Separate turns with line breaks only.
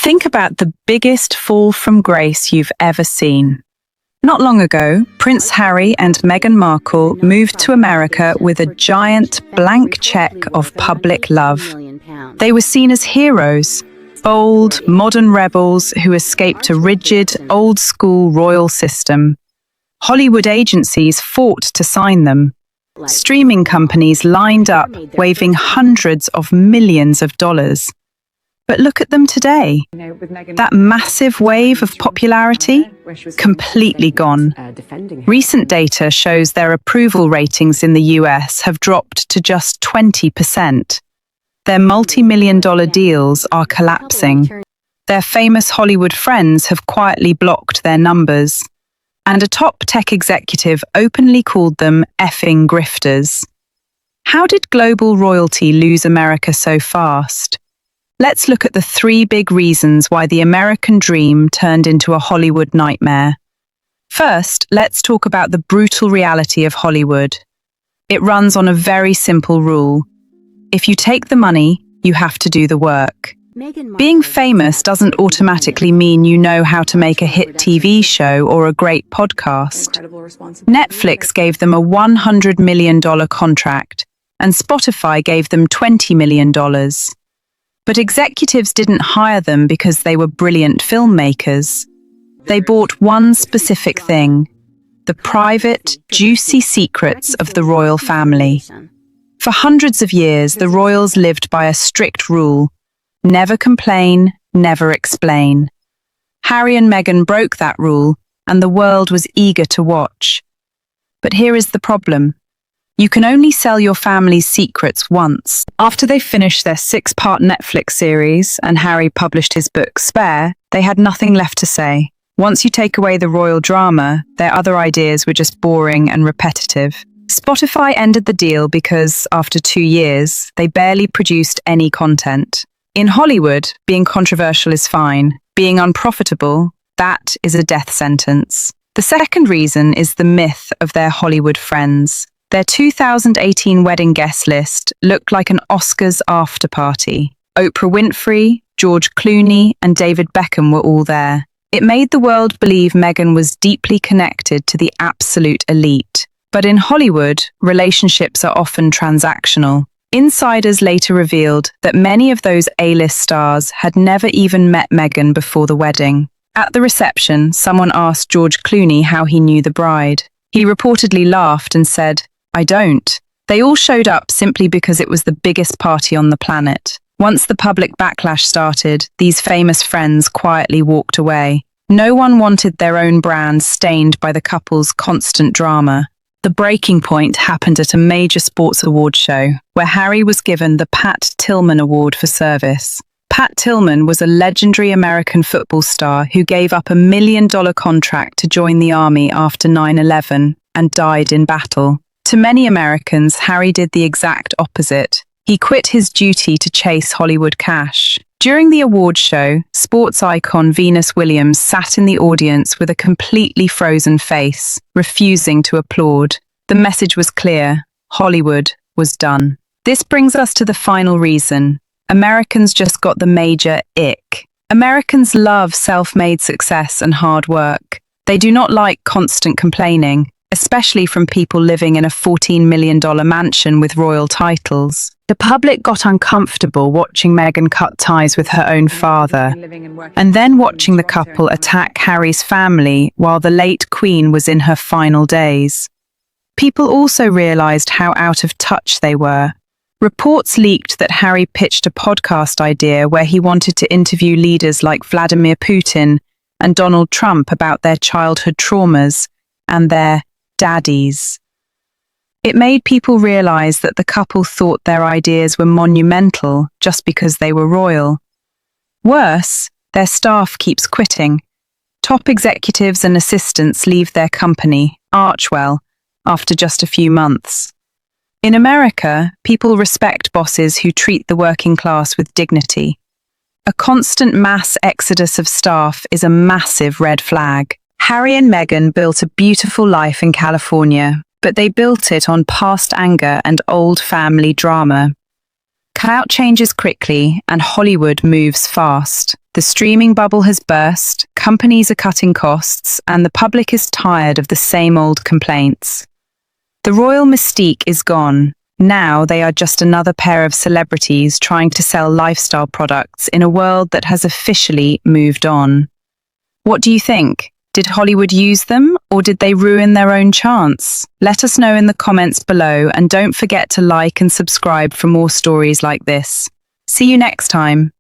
Think about the biggest fall from grace you've ever seen. Not long ago, Prince Harry and Meghan Markle moved to America with a giant blank check of public love. They were seen as heroes, bold, modern rebels who escaped a rigid, old-school royal system. Hollywood agencies fought to sign them. Streaming companies lined up, waving hundreds of millions of dollars. But look at them today. That massive wave of popularity? Completely gone. Recent data shows their approval ratings in the US have dropped to just 20%. Their multi-million-dollar deals are collapsing. Their famous Hollywood friends have quietly blocked their numbers. And a top tech executive openly called them effing grifters. How did global royalty lose America so fast? Let's look at the 3 big reasons why the American dream turned into a Hollywood nightmare. First, let's talk about the brutal reality of Hollywood. It runs on a very simple rule. If you take the money, you have to do the work. Being famous doesn't automatically mean you know how to make a hit TV show or a great podcast. Netflix gave them a $100 million contract, and Spotify gave them $20 million. But executives didn't hire them because they were brilliant filmmakers. They bought one specific thing: the private, juicy secrets of the royal family. For hundreds of years, the royals lived by a strict rule: never complain, never explain. Harry and Meghan broke that rule, and the world was eager to watch. But here is the problem. You can only sell your family's secrets once. After they finished their 6-part Netflix series and Harry published his book Spare, they had nothing left to say. Once you take away the royal drama, their other ideas were just boring and repetitive. Spotify ended the deal because, after 2 years, they barely produced any content. In Hollywood, being controversial is fine. Being unprofitable, that is a death sentence. The second reason is the myth of their Hollywood friends. Their 2018 wedding guest list looked like an Oscars after-party. Oprah Winfrey, George Clooney, and David Beckham were all there. It made the world believe Meghan was deeply connected to the absolute elite. But in Hollywood, relationships are often transactional. Insiders later revealed that many of those A-list stars had never even met Meghan before the wedding. At the reception, someone asked George Clooney how he knew the bride. He reportedly laughed and said, "I don't." They all showed up simply because it was the biggest party on the planet. Once the public backlash started, these famous friends quietly walked away. No one wanted their own brand stained by the couple's constant drama. The breaking point happened at a major sports award show, where Harry was given the Pat Tillman Award for service. Pat Tillman was a legendary American football star who gave up a $1 million contract to join the army after 9/11 and died in battle. To many Americans, Harry did the exact opposite. He quit his duty to chase Hollywood cash. During the award show, sports icon Venus Williams sat in the audience with a completely frozen face, refusing to applaud. The message was clear: Hollywood was done. This brings us to the final reason. Americans just got the major ick. Americans love self-made success and hard work. They do not like constant complaining, especially from people living in a $14 million mansion with royal titles. The public got uncomfortable watching Meghan cut ties with her own father, and then watching the couple attack Harry's family while the late Queen was in her final days. People also realized how out of touch they were. Reports leaked that Harry pitched a podcast idea where he wanted to interview leaders like Vladimir Putin and Donald Trump about their childhood traumas and their daddies. It made people realize that the couple thought their ideas were monumental just because they were royal. Worse, their staff keeps quitting. Top executives and assistants leave their company, Archewell, after just a few months. In America, people respect bosses who treat the working class with dignity. A constant mass exodus of staff is a massive red flag. Harry and Meghan built a beautiful life in California, but they built it on past anger and old family drama. Clout changes quickly and Hollywood moves fast. The streaming bubble has burst, companies are cutting costs, and the public is tired of the same old complaints. The royal mystique is gone. Now they are just another pair of celebrities trying to sell lifestyle products in a world that has officially moved on. What do you think? Did Hollywood use them, or did they ruin their own chance? Let us know in the comments below, and don't forget to like and subscribe for more stories like this. See you next time.